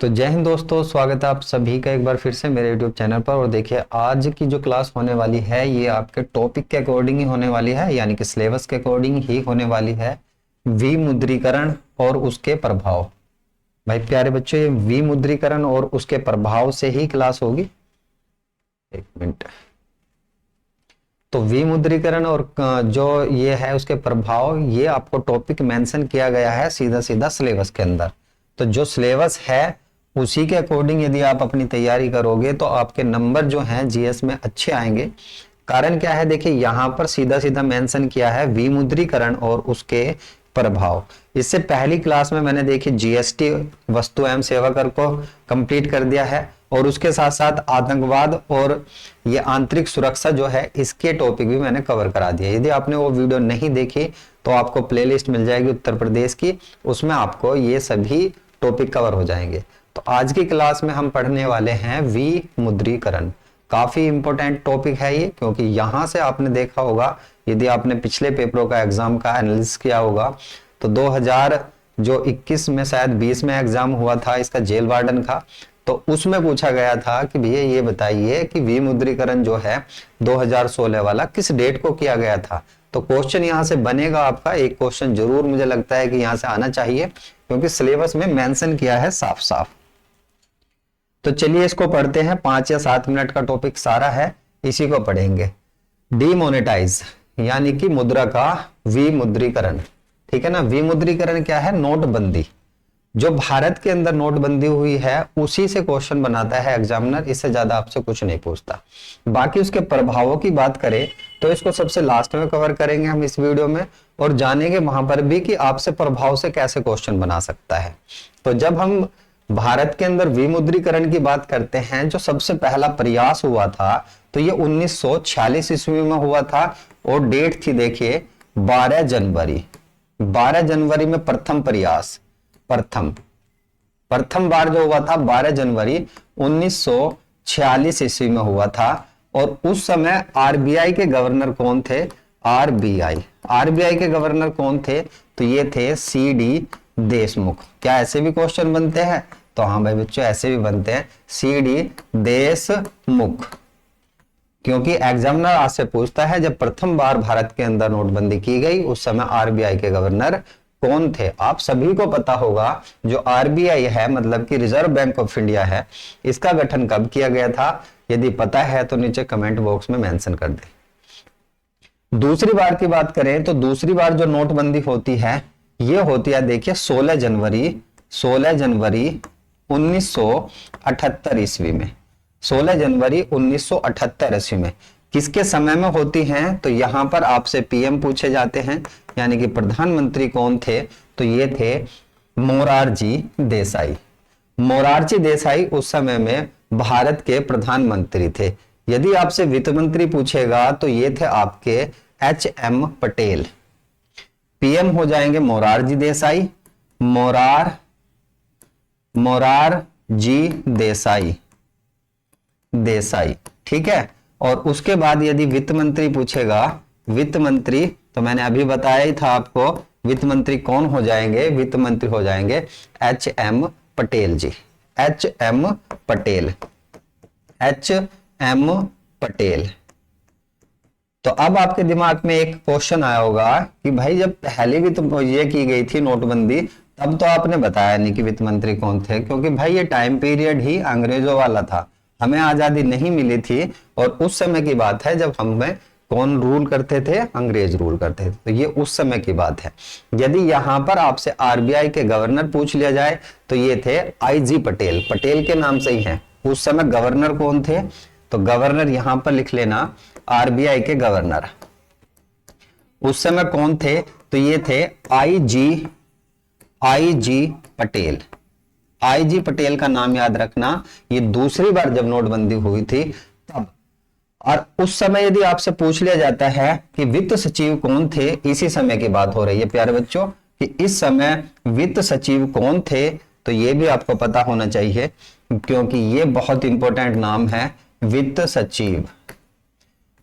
तो जय हिंद दोस्तों, स्वागत है आप सभी का एक बार फिर से मेरे YouTube चैनल पर। और देखिए, आज की जो क्लास होने वाली है ये आपके टॉपिक के अकॉर्डिंग ही होने वाली है, यानी कि सिलेबस के अकॉर्डिंग ही होने वाली है। विमुद्रीकरण और उसके प्रभाव। भाई प्यारे बच्चों, ये विमुद्रीकरण और उसके प्रभाव से ही क्लास होगी। एक मिनट। तो विमुद्रीकरण और जो ये है उसके प्रभाव, ये आपको टॉपिक मेंशन किया गया है सीधा सीधा सिलेबस के अंदर। तो जो सिलेबस है उसी के अकॉर्डिंग यदि आप अपनी तैयारी करोगे तो आपके नंबर जो हैं जीएस में अच्छे आएंगे। कारण क्या है, देखिए यहां पर सीधा सीधा मेंशन किया है विमुद्रीकरण और उसके प्रभाव। इससे पहली क्लास में मैंने देखी जीएसटी वस्तु एवं सेवा कर को कंप्लीट कर दिया है, और उसके साथ साथ आतंकवाद और ये आंतरिक सुरक्षा जो है इसके टॉपिक भी मैंने कवर करा दिया। यदि आपने वो वीडियो नहीं देखी तो आपको प्लेलिस्ट मिल जाएगी उत्तर प्रदेश की, उसमें आपको ये सभी टॉपिक कवर हो जाएंगे। तो आज की क्लास में हम पढ़ने वाले हैं विमुद्रीकरण। काफी इंपॉर्टेंट टॉपिक है ये, क्योंकि यहां से आपने देखा होगा, यदि आपने पिछले पेपरों का एग्जाम का एनालिसिस किया होगा तो 2021 में शायद 20 में एग्जाम हुआ था इसका जेल वार्डन का। तो उसमें पूछा गया था कि भैया ये बताइए कि विमुद्रीकरण जो है 2016 वाला किस डेट को किया गया था। तो क्वेश्चन यहां से बनेगा आपका, एक क्वेश्चन जरूर मुझे लगता है कि यहां से आना चाहिए, क्योंकि सिलेबस में मेंशन किया है साफ साफ। तो चलिए इसको पढ़ते हैं। 5 या 7 मिनट का टॉपिक सारा है, इसी को पढ़ेंगे। डीमोनेटाइज यानी कि मुद्रा का विमुद्रीकरण। ठीक है ना। विमुद्रीकरण क्या है? नोटबंदी। जो भारत के अंदर नोटबंदी हुई है उसी से क्वेश्चन बनाता है एग्जामिनर, इससे ज्यादा आपसे कुछ नहीं पूछता। बाकी उसके प्रभावों की बात करें तो इसको सबसे लास्ट में कवर करेंगे हम इस वीडियो में, और जानेंगे वहां पर भी कि आपसे प्रभाव से कैसे क्वेश्चन बना सकता है। तो जब हम भारत के अंदर विमुद्रीकरण की बात करते हैं, जो सबसे पहला प्रयास हुआ था तो ये 1946 ईस्वी में हुआ था, और डेट थी देखिए 12 जनवरी। 12 जनवरी में प्रथम प्रयास, प्रथम बार जो हुआ था 12 जनवरी 1946 ईस्वी में हुआ था। और उस समय आरबीआई के गवर्नर कौन थे? आरबीआई के गवर्नर कौन थे? तो ये थे सीडी देशमुख। क्या ऐसे भी क्वेश्चन बनते हैं? तो हाँ भाई बच्चों, ऐसे भी बनते हैं, सीडी देशमुख। क्योंकि एग्जामिनर आज से पूछता है जब प्रथम बार भारत के अंदर नोटबंदी की गई उस समय आरबीआई के गवर्नर कौन थे। आप सभी को पता होगा जो आरबीआई है, मतलब कि रिजर्व बैंक ऑफ इंडिया है, इसका गठन कब किया गया था? यदि पता है तो नीचे कमेंट बॉक्स में मेंशन कर दे। दूसरी बार की बात करें तो दूसरी बार जो नोटबंदी होती है ये होती है देखिए 16 जनवरी 1978 ईस्वी में। 16 जनवरी 1978 ईस्वी में किसके समय में होती हैं? तो यहां पर आपसे पीएम पूछे जाते हैं, यानी कि प्रधानमंत्री कौन थे? तो ये थे मोरारजी देसाई। मोरारजी देसाई उस समय में भारत के प्रधानमंत्री थे। यदि आपसे वित्त मंत्री पूछेगा तो ये थे आपके एच.एम. पटेल। पीएम हो जाएंगे मोरारजी देसाई, मोरारजी देसाई। ठीक है। और उसके बाद यदि वित्त मंत्री पूछेगा, वित्त मंत्री, तो मैंने अभी बताया ही था आपको वित्त मंत्री कौन हो जाएंगे? वित्त मंत्री हो जाएंगे एच.एम. पटेल जी। एच.एम. पटेल। तो अब आपके दिमाग में एक क्वेश्चन आया होगा कि भाई जब पहले भी तो ये की गई थी नोटबंदी, तब तो आपने बताया नहीं कि वित्त मंत्री कौन थे, क्योंकि भाई ये टाइम पीरियड ही अंग्रेजों वाला था, हमें आजादी नहीं मिली थी, और उस समय की बात है जब हमें कौन रूल करते थे? अंग्रेज रूल करते थे। तो ये उस समय की बात है। यदि यहां पर आपसे आरबीआई के गवर्नर पूछ लिया जाए तो ये थे आईजी पटेल। पटेल के नाम से ही है। उस समय गवर्नर कौन थे? तो गवर्नर यहां पर लिख लेना, आरबीआई के गवर्नर उस समय कौन थे? तो ये थे आईजी पटेल। आईजी पटेल का नाम याद रखना। ये दूसरी बार जब नोटबंदी हुई थी तब। और उस समय यदि आपसे पूछ लिया जाता है कि वित्त सचिव कौन थे, इसी समय की बात हो रही है प्यारे बच्चों, कि इस समय वित्त सचिव कौन थे, तो ये भी आपको पता होना चाहिए, क्योंकि ये बहुत इंपॉर्टेंट नाम है, वित्त सचिव।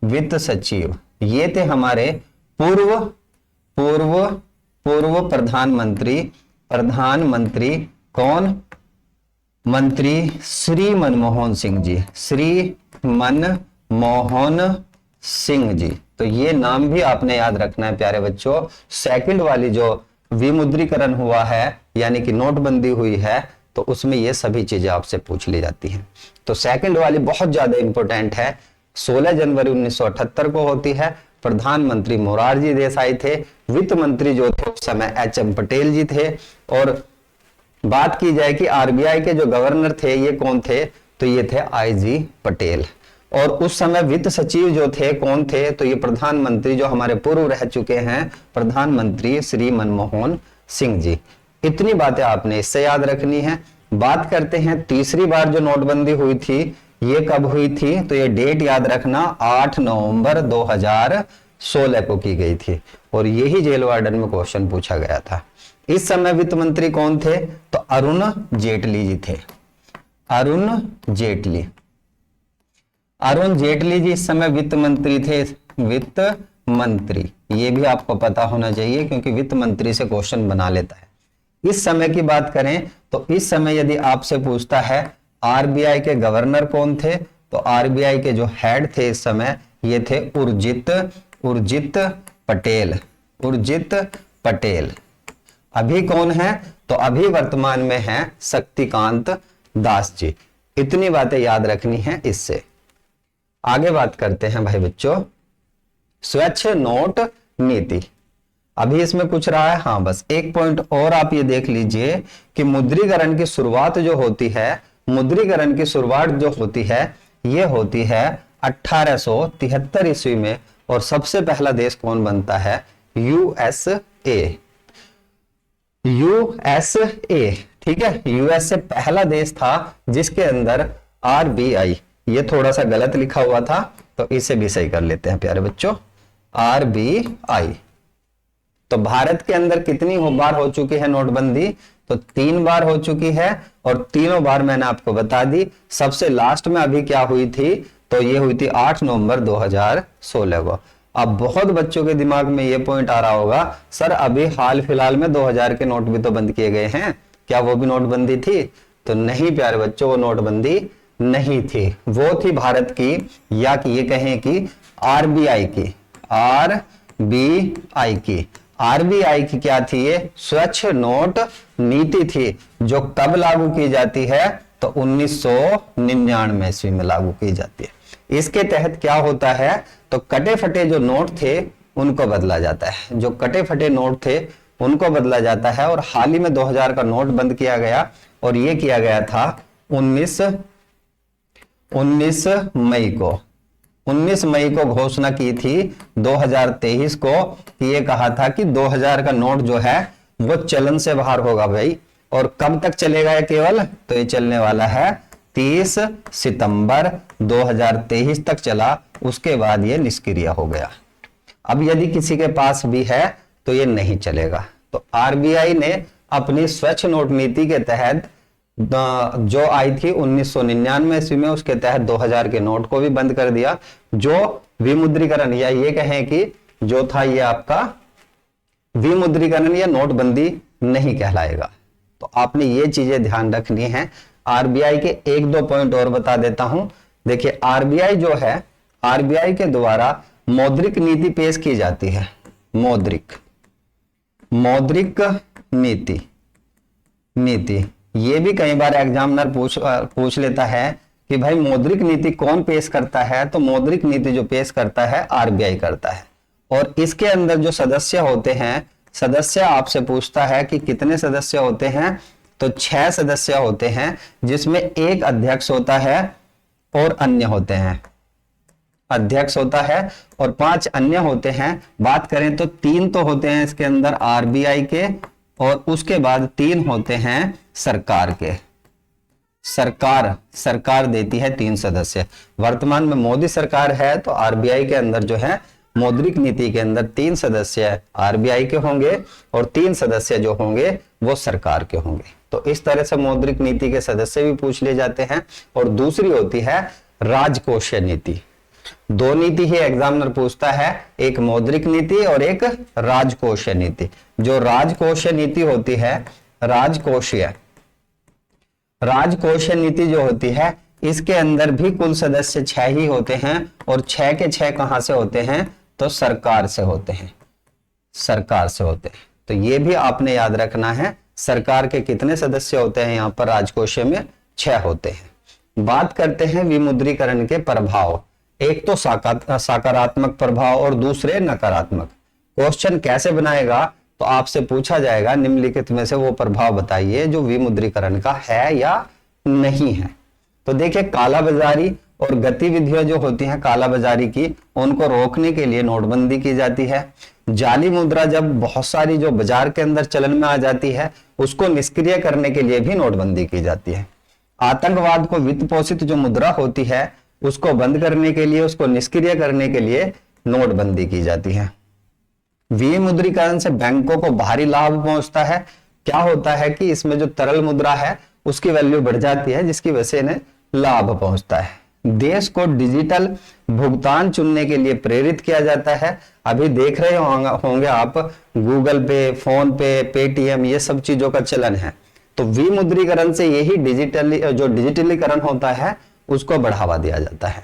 वित्त सचिव ये थे हमारे पूर्व प्रधानमंत्री कौन? मंत्री श्री मनमोहन सिंह जी, श्री मनमोहन सिंह जी। तो ये नाम भी आपने याद रखना है प्यारे बच्चों। सेकंड वाली जो विमुद्रीकरण हुआ है यानी कि नोटबंदी हुई है, तो उसमें ये सभी चीजें आपसे पूछ ली जाती हैं। तो सेकंड वाली बहुत ज्यादा इंपॉर्टेंट है। 16 जनवरी 1978 को होती है। प्रधानमंत्री मोरारजी देसाई थे। वित्त मंत्री जो थे उस समय एच.एम. पटेल जी थे। और बात की जाए कि आरबीआई के जो गवर्नर थे ये कौन थे, तो ये थे आई.जी. पटेल। और उस समय वित्त सचिव जो थे कौन थे, तो ये प्रधानमंत्री जो हमारे पूर्व रह चुके हैं, प्रधानमंत्री श्री मनमोहन सिंह जी। इतनी बातें आपने इससे याद रखनी है। बात करते हैं तीसरी बार जो नोटबंदी हुई थी ये कब हुई थी, तो ये डेट याद रखना 8 नवंबर 2016 को की गई थी। और यही जेल वार्डन में क्वेश्चन पूछा गया था। इस समय वित्त मंत्री कौन थे, तो अरुण जेटली जी थे। अरुण जेटली, अरुण जेटली जी इस समय वित्त मंत्री थे। वित्त मंत्री, ये भी आपको पता होना चाहिए क्योंकि वित्त मंत्री से क्वेश्चन बना लेता है। इस समय की बात करें तो इस समय यदि आपसे पूछता है आरबीआई के गवर्नर कौन थे, तो आरबीआई के जो हेड थे इस समय ये थे उर्जित पटेल। उर्जित पटेल। अभी कौन है, तो अभी वर्तमान में है शक्तिकांत दास जी। इतनी बातें याद रखनी है इससे। आगे बात करते हैं भाई बच्चों, स्वच्छ नोट नीति। अभी इसमें पूछ रहा है, हाँ बस एक पॉइंट और आप ये देख लीजिए कि मुद्रीकरण की शुरुआत जो होती है, मुद्रीकरण की शुरुआत जो होती है ये होती है 1873 ईस्वी में। और सबसे पहला देश कौन बनता है, यूएसए। यूएसए, ठीक है, यूएसए पहला देश था जिसके अंदर आरबीआई, ये थोड़ा सा गलत लिखा हुआ था तो इसे भी सही कर लेते हैं प्यारे बच्चों, आरबीआई। तो भारत के अंदर कितनी बार हो चुकी है नोटबंदी, तो 3 बार हो चुकी है। और तीनों बार मैंने आपको बता दी। सबसे लास्ट में अभी क्या हुई थी, तो ये हुई थी 8 नवंबर 2016 को। अब बहुत बच्चों के दिमाग में ये पॉइंट आ रहा होगा, सर अभी हाल फिलहाल में 2000 के नोट भी तो बंद किए गए हैं, क्या वो भी नोटबंदी थी? तो नहीं प्यारे बच्चों, वो नोटबंदी नहीं थी। वो थी भारत की, या कि ये कहें कि आरबीआई की, आरबीआई की। आरबीआई की क्या थी, ये स्वच्छ नोट नीति थी, जो कब लागू की जाती है, तो 1999 ईस्वी में लागू की जाती है। इसके तहत क्या होता है, तो कटे फटे जो नोट थे उनको बदला जाता है। जो कटे फटे नोट थे उनको बदला जाता है। और हाल ही में 2000 का नोट बंद किया गया, और ये किया गया था 19 मई को। 19 मई को घोषणा की थी 2023 को, कि ये कहा था कि 2000 का नोट जो है वो चलन से बाहर होगा भाई। और कब तक चलेगा ये केवल, तो ये चलने वाला है 30 सितंबर 2023 तक चला। उसके बाद ये निष्क्रिय हो गया। अब यदि किसी के पास भी है तो ये नहीं चलेगा। तो आरबीआई ने अपनी स्वच्छ नोट नीति के तहत जो आई थी 1999 ईस्वी में, उसके तहत 2000 के नोट को भी बंद कर दिया। जो विमुद्रीकरण, या ये कहें कि जो था ये आपका विमुद्रीकरण या नोटबंदी नहीं कहलाएगा। तो आपने ये चीजें ध्यान रखनी है। आरबीआई के 1-2 पॉइंट और बता देता हूं। देखिए आरबीआई जो है, आरबीआई के द्वारा मौद्रिक नीति पेश की जाती है। मौद्रिक नीति ये भी कई बार एग्जामिनर पूछ लेता है कि भाई मौद्रिक नीति कौन पेश करता है, तो मौद्रिक नीति जो पेश करता है आरबीआई करता है। और इसके अंदर जो सदस्य होते हैं, सदस्य आपसे पूछता है कि कितने सदस्य होते हैं, तो 6 सदस्य होते हैं, जिसमें एक अध्यक्ष होता है और अन्य होते हैं। अध्यक्ष होता है और 5 अन्य होते हैं। बात करें तो 3 तो होते हैं इसके अंदर आरबीआई के, और उसके बाद 3 होते हैं सरकार के। सरकार देती है 3 सदस्य। वर्तमान में मोदी सरकार है, तो आरबीआई के अंदर जो है मौद्रिक नीति के अंदर 3 सदस्य आरबीआई के होंगे और 3 सदस्य जो होंगे वो सरकार के होंगे। तो इस तरह से मौद्रिक नीति के सदस्य भी पूछ लिए जाते हैं। और दूसरी होती है राजकोषीय नीति। 2 नीति ही एग्जामिनर पूछता है, एक मौद्रिक नीति और एक राजकोषीय नीति। जो राजकोषीय नीति होती है, राजकोषीय नीति जो होती है इसके अंदर भी कुल सदस्य 6 ही होते हैं और 6 के 6 कहां से होते हैं, तो सरकार से होते हैं, सरकार से होते हैं। तो ये भी आपने याद रखना है, सरकार के कितने सदस्य होते हैं यहाँ पर राजकोषीय में, 6 होते हैं। बात करते हैं विमुद्रीकरण के प्रभाव, एक तो सकारात्मक प्रभाव और दूसरे नकारात्मक। क्वेश्चन कैसे बनाएगा, तो आपसे पूछा जाएगा निम्नलिखित में से वो प्रभाव बताइए जो विमुद्रीकरण का है या नहीं है। तो देखिए, कालाबाजारी और गतिविधियां जो होती हैं कालाबाजारी की, उनको रोकने के लिए नोटबंदी की जाती है। जाली मुद्रा जब बहुत सारी जो बाजार के अंदर चलन में आ जाती है, उसको निष्क्रिय करने के लिए भी नोटबंदी की जाती है। आतंकवाद को वित्त पोषित जो मुद्रा होती है उसको बंद करने के लिए, उसको निष्क्रिय करने के लिए नोटबंदी की जाती है। विमुद्रीकरण से बैंकों को भारी लाभ पहुंचता है। क्या होता है कि इसमें जो तरल मुद्रा है उसकी वैल्यू बढ़ जाती है, जिसकी वजह से इन्हें लाभ पहुंचता है। देश को डिजिटल भुगतान चुनने के लिए प्रेरित किया जाता है। अभी देख रहे होंगे आप, गूगल पे, फोन पे, पेटीएम, ये सब चीजों का चलन है। तो विमुद्रीकरण से यही डिजिटलीकरण होता है उसको बढ़ावा दिया जाता है।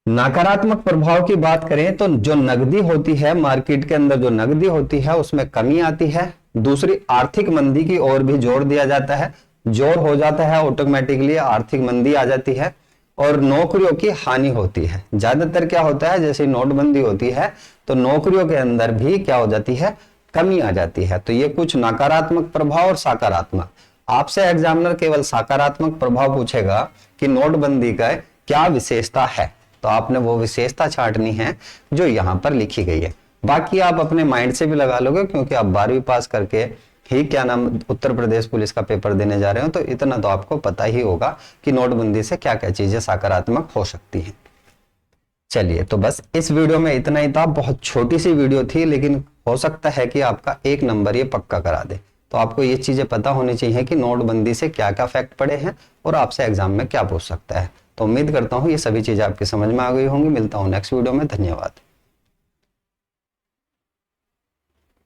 नकारात्मक प्रभाव की बात करें तो जो नकदी होती है, मार्केट के अंदर जो नकदी होती है उसमें कमी आती है। दूसरी, आर्थिक मंदी की ओर भी जोर दिया जाता है, जोर हो जाता है, ऑटोमेटिकली आर्थिक मंदी आ जाती है और नौकरियों की हानि होती है। ज्यादातर क्या होता है, जैसे नोटबंदी होती है तो नौकरियों के अंदर भी क्या हो जाती है, कमी आ जाती है। तो ये कुछ नकारात्मक प्रभाव और सकारात्मक। आपसे एग्जामिनर केवल सकारात्मक प्रभाव पूछेगा कि नोटबंदी का क्या विशेषता है, तो आपने वो विशेषता छांटनी है जो यहाँ पर लिखी गई है। बाकी आप अपने माइंड से भी लगा लोगे, क्योंकि आप 12वीं पास करके ही क्या नाम उत्तर प्रदेश पुलिस का पेपर देने जा रहे हो, तो इतना तो आपको पता ही होगा कि नोटबंदी से क्या क्या चीजें सकारात्मक हो सकती हैं। चलिए, तो बस इस वीडियो में इतना ही था। बहुत छोटी सी वीडियो थी, लेकिन हो सकता है कि आपका 1 नंबर ये पक्का करा दे। तो आपको ये चीजें पता होनी चाहिए कि नोटबंदी से क्या क्या फैक्ट पड़े हैं और आपसे एग्जाम में क्या पूछ सकता है। तो उम्मीद करता हूँ ये सभी चीजें आपकी समझ में आ गई होंगी। मिलता हूँ नेक्स्ट वीडियो में। धन्यवाद।